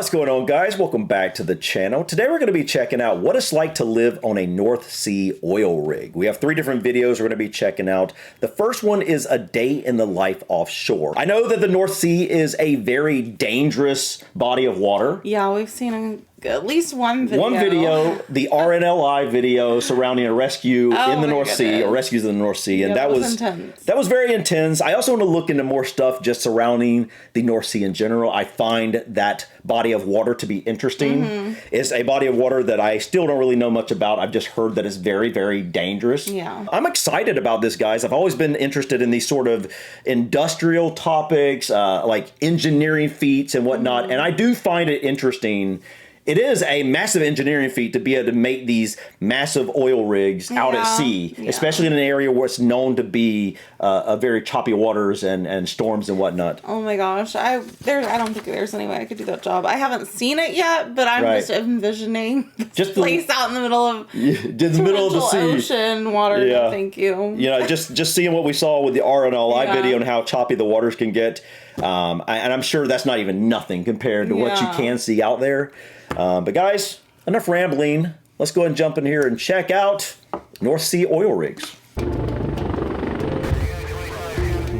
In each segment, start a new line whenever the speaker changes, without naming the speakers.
What's going on, guys? Welcome back to the channel. Today we're going to be checking out what it's like to live on a North Sea oil rig. We have 3 different videos we're going to be checking out. The first one is a day in the life offshore. I know that the North Sea is a very dangerous body of water.
Yeah, we've seen at least one video.
One video, the RNLI video surrounding a rescue in the North Sea, or rescues in the North Sea, and that was intense. That was very intense. I also want to look into more stuff just surrounding the North Sea in general. I find that body of water to be interesting. It's a body of water that I still don't really know much about. I've just heard that it's very, very dangerous.
Yeah.
I'm excited about this, guys. I've always been interested in these sort of industrial topics, like engineering feats and whatnot, and I do find it interesting. It is a massive engineering feat to be able to make these massive oil rigs out at sea, especially in an area where it's known to be a very choppy waters and storms and whatnot.
Oh my gosh, I don't think there's any way I could do that job. I haven't seen it yet, but I'm just envisioning this place out in the middle of
the sea,
ocean water. Yeah. Thank you.
You know, just seeing what we saw with the RNLI video and how choppy the waters can get, and I'm sure that's not even nothing compared to what you can see out there. But guys, enough rambling. Let's go ahead and jump in here and check out North Sea oil rigs.
You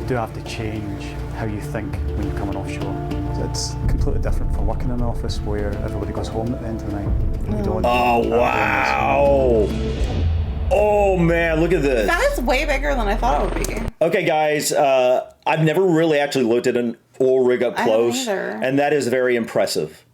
do have to change how you think when you're coming offshore. It's completely different from working in an office where everybody goes home at the end of the night. You don't.
Oh, wow. Oh man, look at this.
That is way bigger than I thought it would be. Okay,
guys, I've never really actually looked at an oil rig up close, and that is very impressive.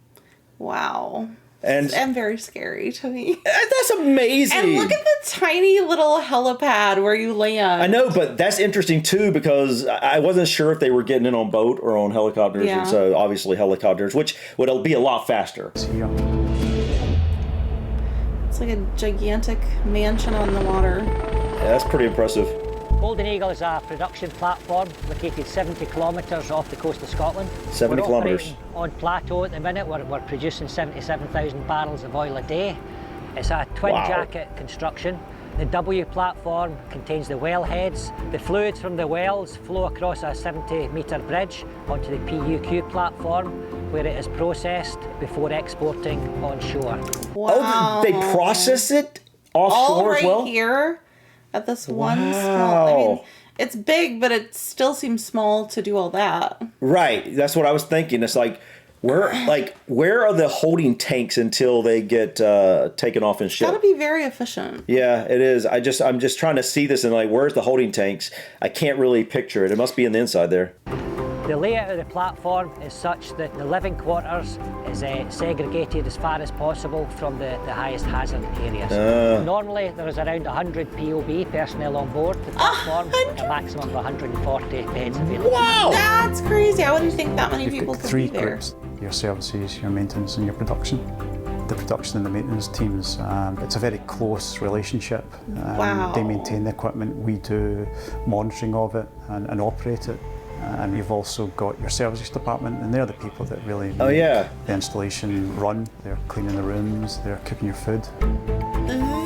Wow.
And
very scary to me.
That's amazing.
And look at the tiny little helipad where you land.
I know, but that's interesting too, because I wasn't sure if they were getting in on boat or on helicopters. Yeah. And so obviously helicopters, which would be a lot faster.
It's like a gigantic mansion on the water.
Yeah, that's pretty impressive.
Golden Eagle is a production platform located 70 kilometres off the coast of Scotland.
70 kilometres.
On plateau at the minute, we're producing 77,000 barrels of oil a day. It's a twin jacket construction. The W platform contains the well heads. The fluids from the wells flow across a 70-metre bridge onto the PUQ platform, where it is processed before exporting onshore.
Wow.
Oh, they process it offshore as well?
All right here. At this one small, I mean, it's big, but it still seems small to do all that.
Right, that's what I was thinking. It's like, where are the holding tanks until they get taken off and shipped?
It's gotta be very efficient.
Yeah, it is. I'm just trying to see this and like, where's the holding tanks? I can't really picture it. It must be in the inside there.
The layout of the platform is such that the living quarters is segregated as far as possible from the highest hazard areas. Normally there is around 100 POB personnel on board the platform, a maximum of 140 beds available.
Wow! That's crazy. I wouldn't think that many people could be there.
3 groups: your services, your maintenance and your production. The production and the maintenance teams, it's a very close relationship. They maintain the equipment, we do monitoring of it and operate it. And you've also got your services department, and they're the people that really make the installation run. They're cleaning the rooms, they're cooking your food.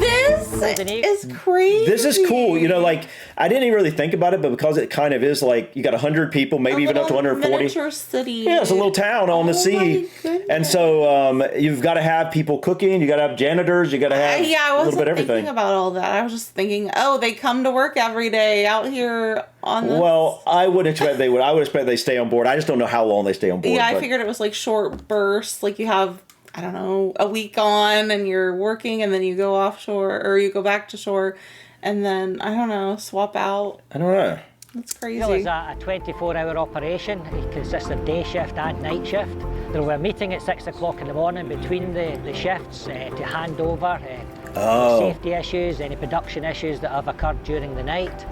This is crazy.
This is cool. You know, like, I didn't even really think about it, but because it kind of is like, you got 100 people, maybe even up to 140.
Miniature city.
Yeah, it's a little town on the sea. And so you've got to have people cooking, you got to have janitors, you got to have a little bit of everything.
Thinking about all that. I was just thinking, oh, they come to work every day out here on this.
Well, I would expect they would. I would expect they stay on board. I just don't know how long they stay on board.
Yeah, I figured it was like short bursts, like you have, I don't know, a week on and you're working and then you go offshore or you go back to shore and then, I don't know, swap out.
I don't know.
That's crazy.
It's a 24-hour operation. It consists of day shift and night shift. There will be a meeting at 6 o'clock in the morning between the shifts to hand over safety issues, any production issues that have occurred during the night.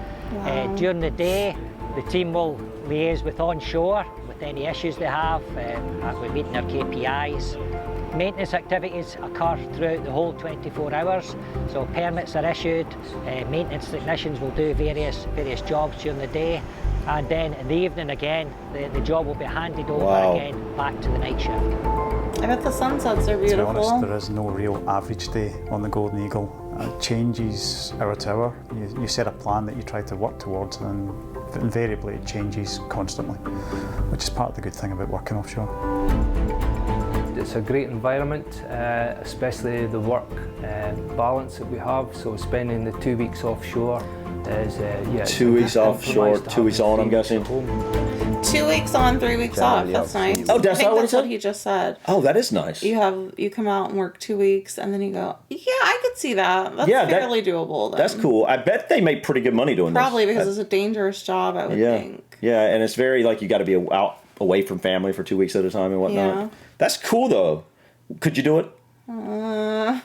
During the day, the team will liaise with onshore with any issues they have, we're meeting their KPIs. Maintenance activities occur throughout the whole 24 hours, so permits are issued, maintenance technicians will do various jobs during the day, and then in the evening again, the job will be handed over again back to the night shift.
I bet the sunsets are beautiful.
To be honest, there is no real average day on the Golden Eagle. It changes hour to hour. You set a plan that you try to work towards, and invariably it changes constantly, which is part of the good thing about working offshore.
It's a great environment, especially the work balance that we have. So spending the 2 weeks offshore is
2 weeks offshore, 2 weeks on, I'm guessing.
2 weeks on, 3 weeks off. That's nice.
Oh, that's not what he said?
He just said.
Oh, that is nice.
You come out and work 2 weeks, and then you go. Yeah, I could see that. That's fairly doable. Then.
That's cool. I bet they make pretty good money doing
Probably
this.
because it's a dangerous job. I would think.
Yeah, and it's very like you got to be out away from family for 2 weeks at a time and whatnot.
Yeah.
That's cool though. Could you do it? How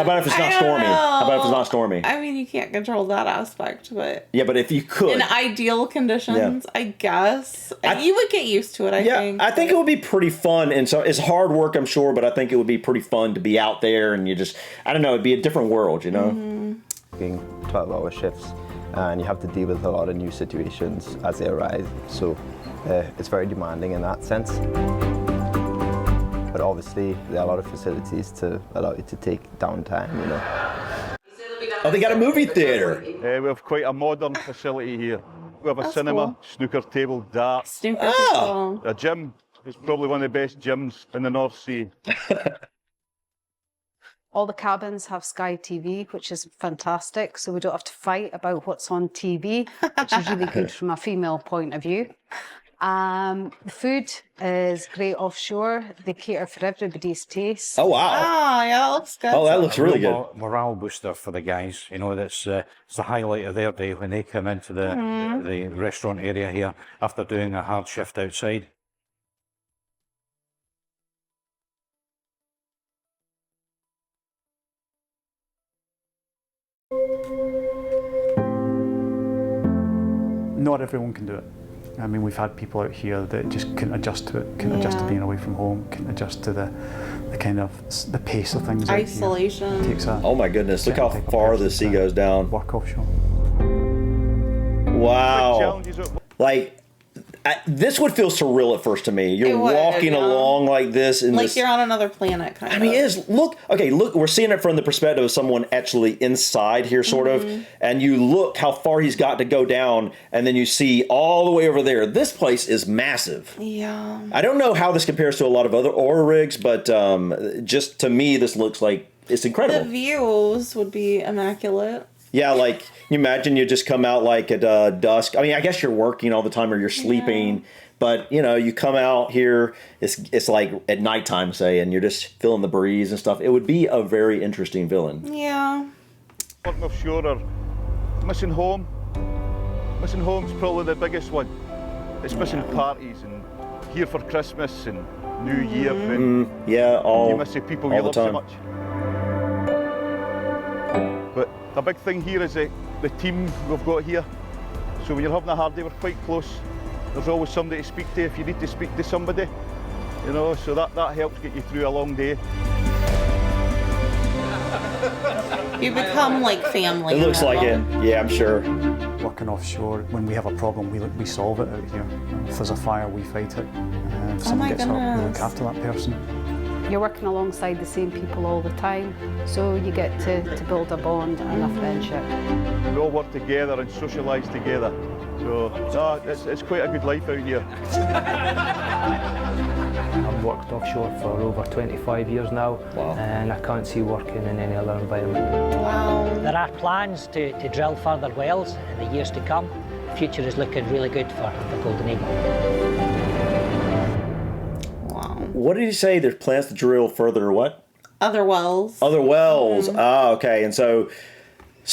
about if it's not stormy? How about if it's not stormy?
I mean, you can't control that aspect, but
yeah, but if you could,
in ideal conditions, I guess you would get used to it. I think.
I think it would be pretty fun, and so it's hard work, I'm sure, but I think it would be pretty fun to be out there, and I don't know, it'd be a different world, you know.
Working 12-hour shifts, and you have to deal with a lot of new situations as they arise. So it's very demanding in that sense. But obviously, there are a lot of facilities to allow you to take downtime, you know.
Oh, they got a movie theater.
We have quite a modern facility here. We have a cinema,
cool.
snooker table, darts,
Snooker table.
a gym. It's probably one of the best gyms in the North Sea.
All the cabins have Sky TV, which is fantastic, so we don't have to fight about what's on TV, which is really good from a female point of view. The food is great offshore. They cater for everybody's taste.
Oh, wow.
Oh, yeah, that looks good.
Oh, that looks really good.
Morale booster for the guys. You know, it's the highlight of their day when they come into the restaurant area here after doing a hard shift outside.
Not everyone can do it. I mean, we've had people out here that just couldn't adjust to it, couldn't adjust to being away from home, couldn't adjust to the kind of the pace of things.
Isolation.
Out here. Takes
Oh my goodness! Look how far the sea goes down.
Work offshore.
Wow! Like this would feel surreal at first to me. You're walking along like this, and
like you're on another planet, kind of.
I mean, it is. Look, we're seeing it from the perspective of someone actually inside here, sort of, and you look how far he's got to go down, and then you see all the way over there. This place is massive.
Yeah.
I don't know how this compares to a lot of other oil rigs, but just to me, this looks like it's incredible.
The views would be immaculate.
Yeah, like you imagine you just come out like at dusk. I mean, I guess you're working all the time or you're sleeping, but you come out here. It's like at nighttime, say, and you're just feeling the breeze and stuff. It would be a very interesting villain.
Yeah.
Working offshore or missing home. Missing home's probably the biggest one. It's missing parties and here for Christmas and New Year. And
you
miss the people you love so much. But the big thing here is the team we've got here. So when you're having a hard day, we're quite close. There's always somebody to speak to if you need to speak to somebody. So that helps get you through a long day.
You become like family.
It looks like it. Yeah, I'm sure.
Working offshore, when we have a problem, we solve it out here. If there's a fire, we fight it. If someone gets hurt, we look after that person.
You're working alongside the same people all the time, so you get to build a bond and a friendship.
We all work together and socialise together. So it's quite a good life out here.
I've worked offshore for over 25 years now, and I can't see working in any other environment.
Wow.
There are plans to drill further wells in the years to come. The future is looking really good for Golden Eagle.
What did he say? There's plans to drill further what?
Other wells.
Other wells. Okay. And so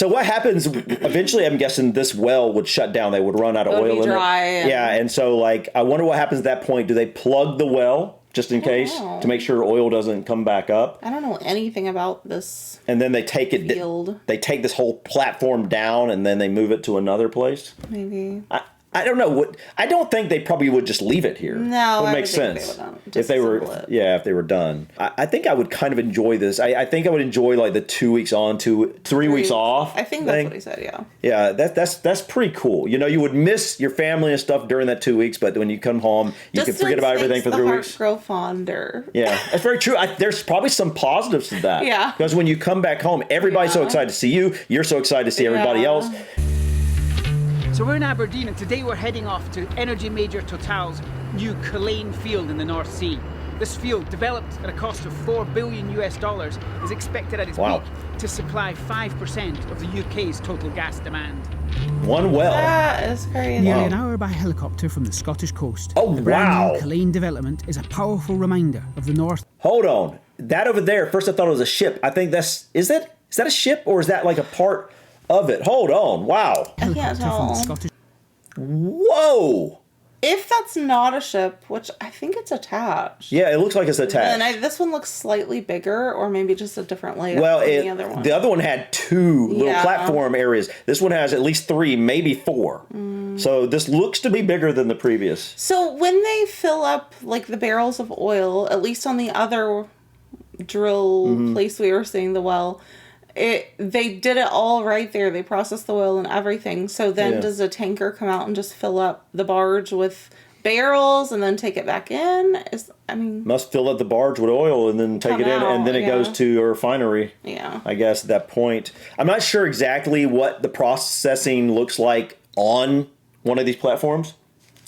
what happens eventually? I'm guessing this well would shut down. They would run out of oil in it. Yeah. And so I wonder what happens at that point. Do they plug the well just in case to make sure oil doesn't come back up?
I don't know anything about this.
And then they take it.
Field.
They take this whole platform down and then they move it to another place.
Maybe.
I don't know. I don't think they probably would just leave it here.
No,
it would make sense if they were. Yeah, if they were done. I think I would kind of enjoy this. I think I would enjoy like the 2 weeks on, 3 weeks off.
I think that's what he said. Yeah.
Yeah, that's pretty cool. You would miss your family and stuff during that 2 weeks, but when you come home, you can forget about everything for 3 weeks.
Grow fonder.
Yeah, that's very true. There's probably some positives to that.
Yeah.
Because when you come back home, everybody's so excited to see you. You're so excited to see everybody else.
So we're in Aberdeen and today we're heading off to Energy Major Total's new Culzean field in the North Sea. This field, developed at a cost of $4 billion US, is expected at its peak to supply 5% of the UK's total gas demand.
One well.
That is crazy.
Nearly an hour by helicopter from the Scottish coast.
Oh,
the brand
wow.
new Culzean development is a powerful reminder of the North.
Hold on. That over there, first I thought it was a ship. I think that's, is that a ship or is that like a part of it? Hold on. Wow.
I can't tell.
Whoa.
If that's not a ship, which I think it's attached.
Yeah, it looks like it's attached.
And this one looks slightly bigger, or maybe just a different layout
well,
than the other one.
The other one had 2 little platform areas. This one has at least 3, maybe 4. So this looks to be bigger than the previous.
So when they fill up like the barrels of oil, at least on the other drill place we were seeing the well, they did it all right there. They processed the oil and everything. So then does a tanker come out and just fill up the barge with barrels and then take it back in?
Must fill up the barge with oil and then take it in, and then it goes to a refinery.
Yeah.
I guess at that point. I'm not sure exactly what the processing looks like on one of these platforms.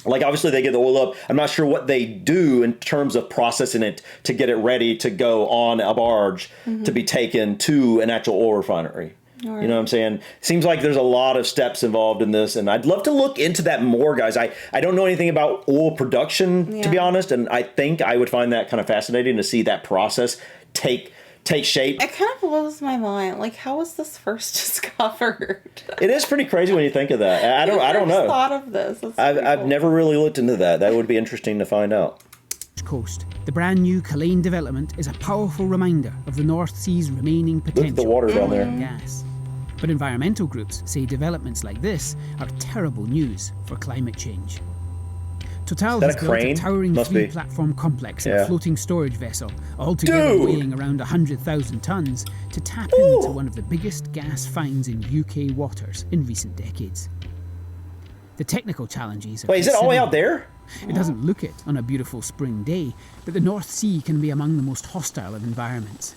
Like, obviously, they get the oil up. I'm not sure what they do in terms of processing it to get it ready to go on a barge to be taken to an actual oil refinery. Right. You know what I'm saying? Seems like there's a lot of steps involved in this, and I'd love to look into that more, guys. I don't know anything about oil production, to be honest, and I think I would find that kind of fascinating to see that process take shape.
It kind of blows my mind. Like, how was this first discovered?
It is pretty crazy when you think of that. I don't know.
Thought of this.
I've never really looked into that. That would be interesting to find out.
Coast. The brand new Culzean development is a powerful reminder of the North Sea's remaining potential.
Look at the water down there.
Gas. But environmental groups say developments like this are terrible news for climate change. Total has built a towering 3-platform complex and a floating storage vessel, altogether weighing around 100,000 tons, to tap into one of the biggest gas finds in UK waters in recent decades. The technical challenges are
Wait, is it all the way out there?
It doesn't look it on a beautiful spring day, but the North Sea can be among the most hostile of environments.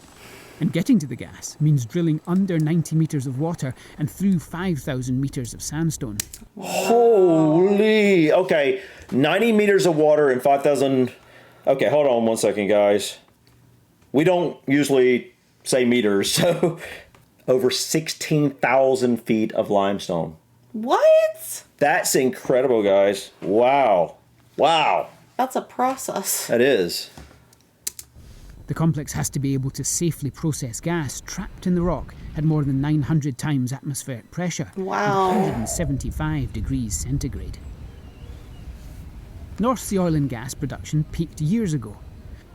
And getting to the gas means drilling under 90 metres of water and through 5,000 metres of sandstone.
Holy! Okay, 90 meters of water and 5,000... Okay, hold on 1 second, guys. We don't usually say meters, so over 16,000 feet of limestone.
What?
That's incredible, guys. Wow. Wow.
That's a process.
That is.
The complex has to be able to safely process gas trapped in the rock at more than 900 times atmospheric pressure.
Wow.
175 degrees centigrade. North Sea oil and gas production peaked years ago,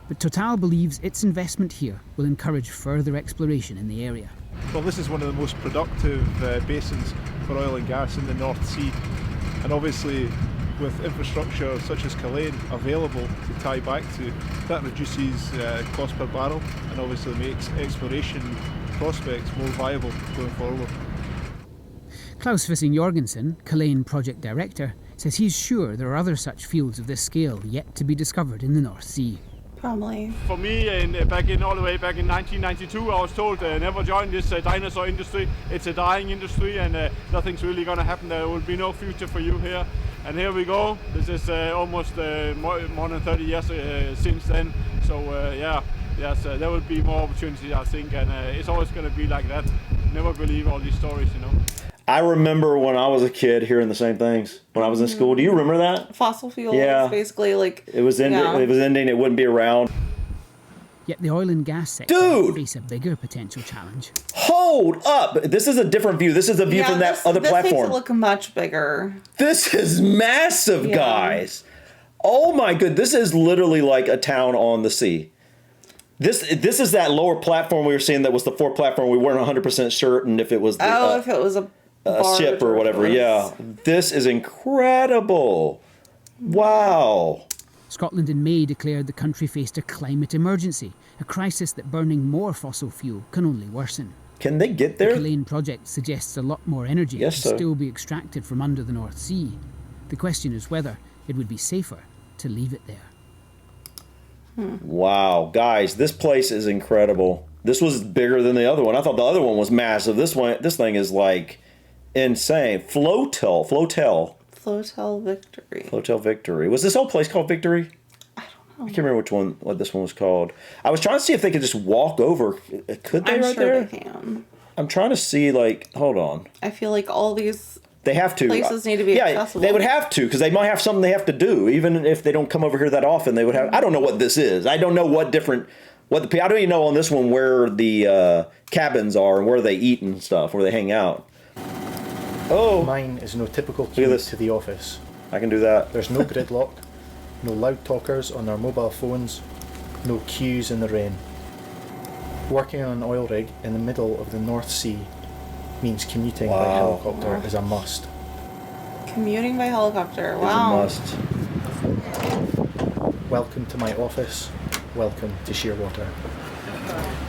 but Total believes its investment here will encourage further exploration in the area.
Well, this is one of the most productive basins for oil and gas in the North Sea, and obviously with infrastructure such as Culzean available to tie back to, that reduces cost per barrel and obviously makes exploration prospects more viable going forward.
Klaus Fissing-Jorgensen, Culzean project director, says he's sure there are other such fields of this scale yet to be discovered in the North Sea.
Probably.
For me, all the way back in 1992, I was told never join this dinosaur industry. It's a dying industry, and nothing's really going to happen. There will be no future for you here. And here we go. This is almost more than 30 years since then. So yes, there will be more opportunity, I think, and it's always going to be like that. Never believe all these stories, you know.
I remember when I was a kid hearing the same things when I was in school. Do you remember that?
Fossil fuels, basically like...
It was ending, it was ending, it wouldn't be around.
Yet the oil and gas sector face a bigger potential challenge.
Hold up! This is a different view. This is a view from that other platform.
This makes it look much bigger.
This is massive, guys. Oh my good, this is literally like a town on the sea. This is that lower platform we were seeing that was the 4th platform. We weren't 100% certain if it was the,
if it was a
ship or whatever. Yeah, this is incredible. Wow.
Scotland in May declared the country faced a climate emergency, a crisis that burning more fossil fuel can only worsen.
Can they get there?
The Culzean project suggests a lot more energy can still be extracted from under the North Sea. The question is whether it would be safer to leave it there.
Wow, guys, this place is incredible. This was bigger than the other one. I thought the other one was massive. This thing is like insane. Flotel Victory. Flotel Victory. Was this whole place called Victory?
I don't
I can't remember what this one was called. I was trying to see if they could just walk over. Could they?
I'm
right
sure
there?
they can.
I'm trying to see, like, hold on.
I feel like all these
they have to.
Places need to be accessible.
They would have to, because they might have something they have to do. Even if they don't come over here that often, they would have. I don't know what this is. I don't know I don't even know on this one where the cabins are and where they eat and stuff, where they hang out. Oh.
Mine is no typical commute to the office.
I can do that.
There's no gridlock, no loud talkers on their mobile phones, no queues in the rain. Working on an oil rig in the middle of the North Sea means commuting by helicopter is a must.
Commuting by helicopter, wow.
Is a must.
Welcome to my office. Welcome to Shearwater.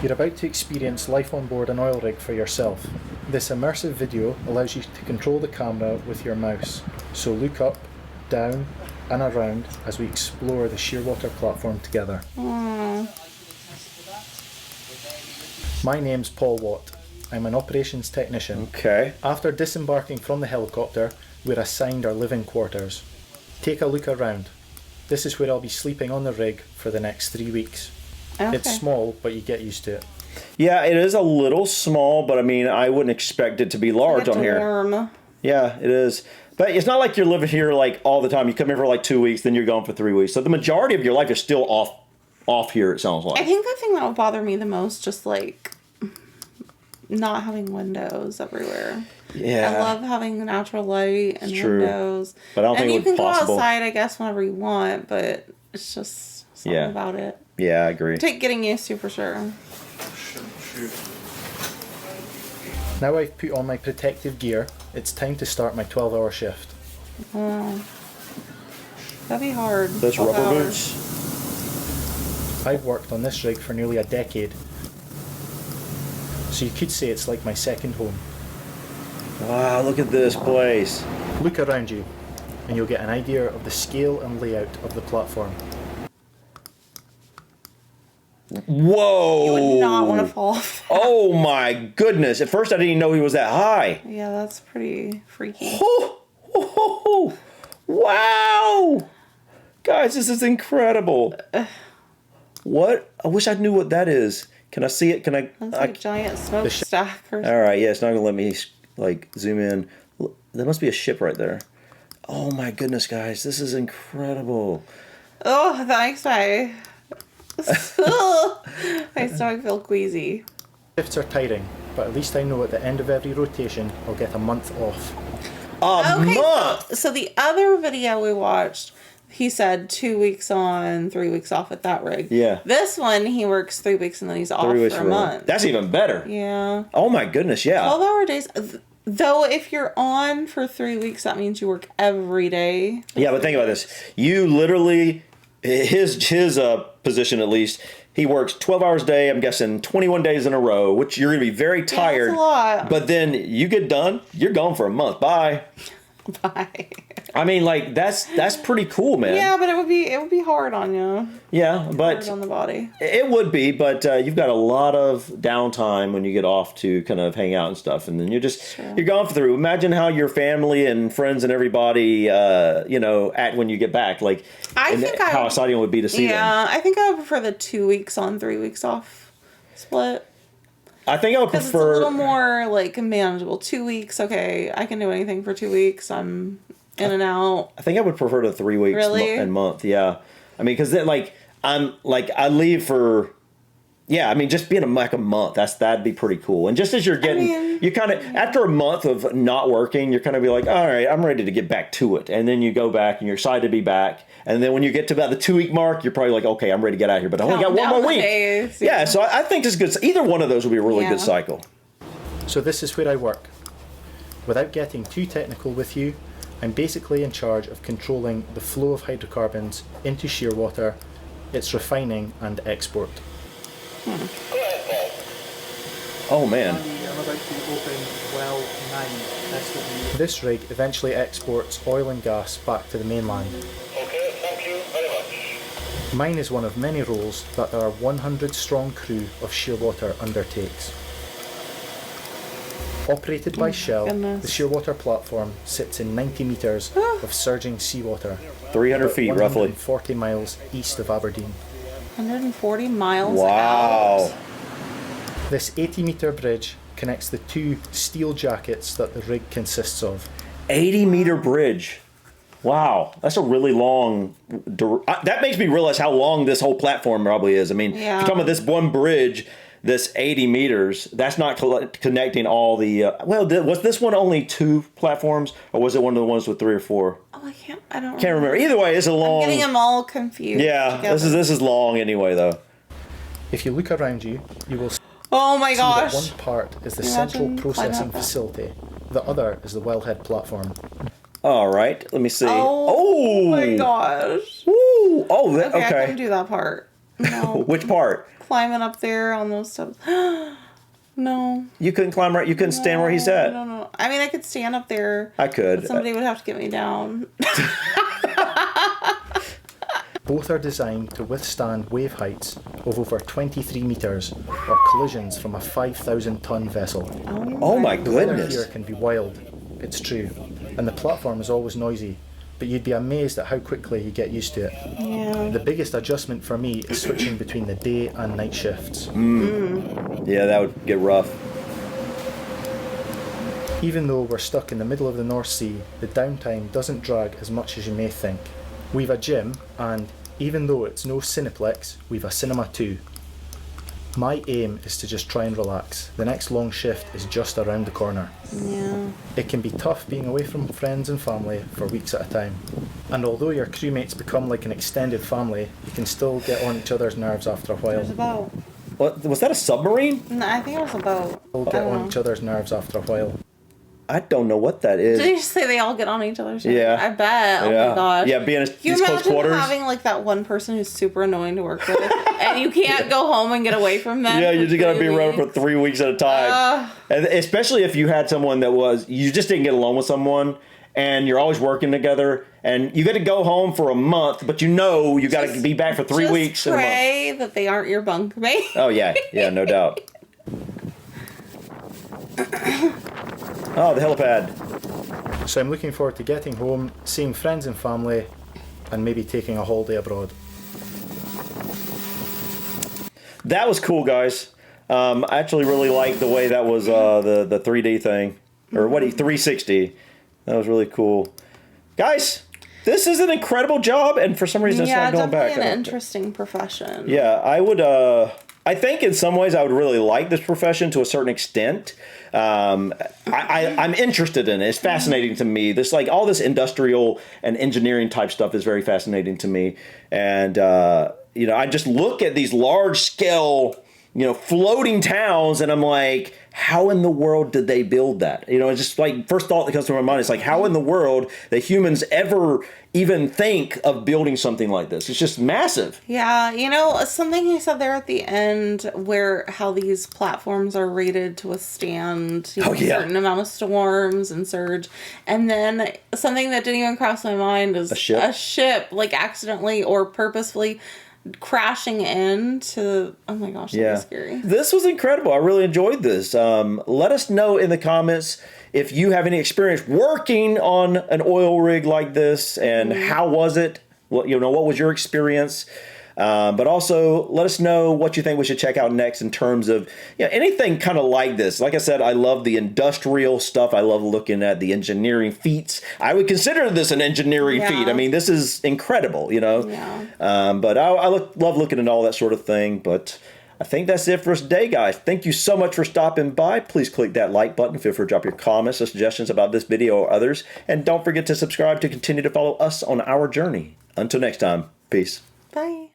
You're about to experience life on board an oil rig for yourself. This immersive video allows you to control the camera with your mouse. So look up, down and around as we explore the Shearwater platform together. My name's Paul Watt. I'm an operations technician.
Okay.
After disembarking from the helicopter, we're assigned our living quarters. Take a look around. This is where I'll be sleeping on the rig for the next 3 weeks.
Okay.
It's small, but you get used to it.
Yeah, it is a little small, but I mean, I wouldn't expect it to be large on here.
Warm.
Yeah, it is. But it's not like you're living here like all the time. You come here for like 2 weeks, then you're gone for 3 weeks. So the majority of your life is still off here, it sounds like.
I think the thing that would bother me the most, just like not having windows everywhere.
Yeah.
I love having natural light and windows.
But I don't think it would be possible.
And you can go outside, I guess, whenever you want, but it's just something about it.
Yeah, I agree.
Take getting used to, for sure.
Now I've put on my protective gear, it's time to start my 12-hour shift.
That'd be hard.
Those rubber boots.
I've worked on this rig for nearly a decade. So you could say it's like my second home.
Wow, look at this place.
Look around you, and you'll get an idea of the scale and layout of the platform.
Whoa!
You would not want to fall off.
Oh my goodness. At first I didn't even know he was that high.
Yeah, that's pretty freaky.
Wow! Guys, this is incredible. What? I wish I knew what that is. Can I see it? Can I?
That's like a giant smokestack or something.
All right, yeah, it's not going to let me like zoom in. There must be a ship right there. Oh my goodness, guys, this is incredible.
Oh, that makes my stomach feel queasy.
Shifts are tiring, but at least I know at the end of every rotation I'll get a month off.
A month?
So the other video we watched, he said 2 weeks on, 3 weeks off at that rig.
Yeah.
This one, he works 3 weeks and then he's off for a month.
That's even better.
Yeah.
Oh my goodness, yeah.
12-hour days. Though if you're on for 3 weeks, that means you work every day.
Yeah, but think about this. You literally, his position at least, he works 12 hours a day, I'm guessing 21 days in a row, which you're going to be very tired.
Yeah, that's a lot.
But then you get done, you're gone for a month. Bye.
Bye.
I mean, like, that's pretty cool, man.
Yeah, but it would be hard on you.
Yeah, but
hard on the body.
It would be, but you've got a lot of downtime when you get off to kind of hang out and stuff, and then you're gone through. Imagine how your family and friends and everybody, act when you get back. Like, how exciting it would be to see them.
Yeah, I think I would prefer the 2 weeks on, 3 weeks off split.
I think I would prefer...
Because it's a little more, like, manageable. 2 weeks, okay, I can do anything for 2 weeks. I'm in and out.
I think I would prefer the 3 weeks and month, yeah. I mean, because then, like, I leave for... Yeah, I mean, just being like a month, that'd be pretty cool. And just as you're getting... you kind of... After a month of not working, you're kind of be like, all right, I'm ready to get back to it. And then you go back and you're excited to be back. And then when you get to about the 2 week mark, you're probably like, okay, I'm ready to get out of here. But I only got one more week.
Days,
yeah, so I think it's good. Either one of those would be a really good cycle.
So this is where I work. Without getting too technical with you, I'm basically in charge of controlling the flow of hydrocarbons into Shearwater, its refining and export.
Oh man.
I'm about to open well 9. This rig eventually exports oil and gas back to the mainland.
Okay, thank you very much.
Mine is one of many roles that our 100 strong crew of Shearwater undertakes. Operated by Shell, the shearwater platform sits in 90 metres of surging seawater.
300 feet, roughly.
140 miles east of Aberdeen.
140 miles
Wow.
out.
This 80-metre bridge connects the 2 steel jackets that the rig consists of.
80-metre bridge. Wow, that's a really long... that makes me realize how long this whole platform probably is. I mean, if you're talking about this one bridge, this 80 meters, that's not connecting all the... was this one only 2 platforms, or was it one of the ones with 3 or 4?
Oh, I don't
remember. Either way, it's a long...
I'm getting them all confused.
Yeah,
together.
this is long anyway, though.
If you look around you, you will
oh my gosh.
see that one part is the central processing facility. The other is the wellhead platform.
All right, let me see.
Oh my gosh.
Woo! Oh, okay.
I couldn't do that part. No.
Which part?
Climbing up there on those steps. No.
You couldn't climb right. You couldn't stand where he's at.
No. I mean, I could stand up there.
I could.
But somebody would have to get me down.
Both are designed to withstand wave heights of over 23 metres or collisions from a 5,000-ton vessel.
Oh my
The weather
goodness.
here can be wild, it's true, and the platform is always noisy, but you'd be amazed at how quickly you get used to it.
Yeah.
The biggest adjustment for me is switching between the day and night shifts.
Yeah, that would get rough.
Even though we're stuck in the middle of the North Sea, the downtime doesn't drag as much as you may think. We've a gym, and even though it's no Cineplex, we've a cinema too. My aim is to just try and relax. The next long shift is just around the corner.
Yeah.
It can be tough being away from friends and family for weeks at a time. And although your crewmates become like an extended family, you can still get on each other's nerves after a while.
There's a boat.
What, was that a submarine?
No, I think it was a boat.
Still get on each other's nerves after a while.
I don't know what that is.
Did you just say they all get on each other's nerves?
Yeah.
I bet. Oh
Yeah.
my gosh.
Yeah, being in
Can you
these close
imagine
quarters.
having like that one person who's super annoying to work with and you can't go home and get away from them?
Yeah,
for
you just gotta
3
be around for
weeks?
3 weeks at a time. And especially if you had someone that you just didn't get along with someone, and you're always working together, and you got to go home for a month, but you got to be back for 3 weeks.
Just
in a month.
pray that they aren't your bunkmate.
Oh yeah, no doubt. Oh, the helipad.
So I'm looking forward to getting home, seeing friends and family, and maybe taking a holiday abroad.
That was cool, guys. I actually really liked the way that was the 3D thing, or 360. That was really cool, guys. This is an incredible job, and for some reason, it's not going back.
Definitely an interesting profession.
Yeah, I would. I think in some ways I would really like this profession to a certain extent. I'm interested in it. It's fascinating to me. This all this industrial and engineering type stuff is very fascinating to me. And I just look at these large scale, floating towns, and I'm like, how in the world did they build that? It's just first thought that comes to my mind is how in the world that humans ever even think of building something like this? It's just massive.
Yeah, something he said there at the end where how these platforms are rated to withstand a certain amount of storms and surge. And then something that didn't even cross my mind is a ship accidentally or purposefully crashing into. Oh my gosh, that was scary.
This was incredible. I really enjoyed this. Let us know in the comments if you have any experience working on an oil rig like this, and how was it? What was your experience? But also let us know what you think we should check out next in terms of anything kind of like this. Like I said, I love the industrial stuff. I love looking at the engineering feats. I would consider this an engineering feat. I mean, this is incredible, But I love looking at all that sort of thing. But I think that's it for us today, guys. Thank you so much for stopping by. Please click that like button. Feel free to drop your comments or suggestions about this video or others. And don't forget to subscribe to continue to follow us on our journey. Until next time, peace.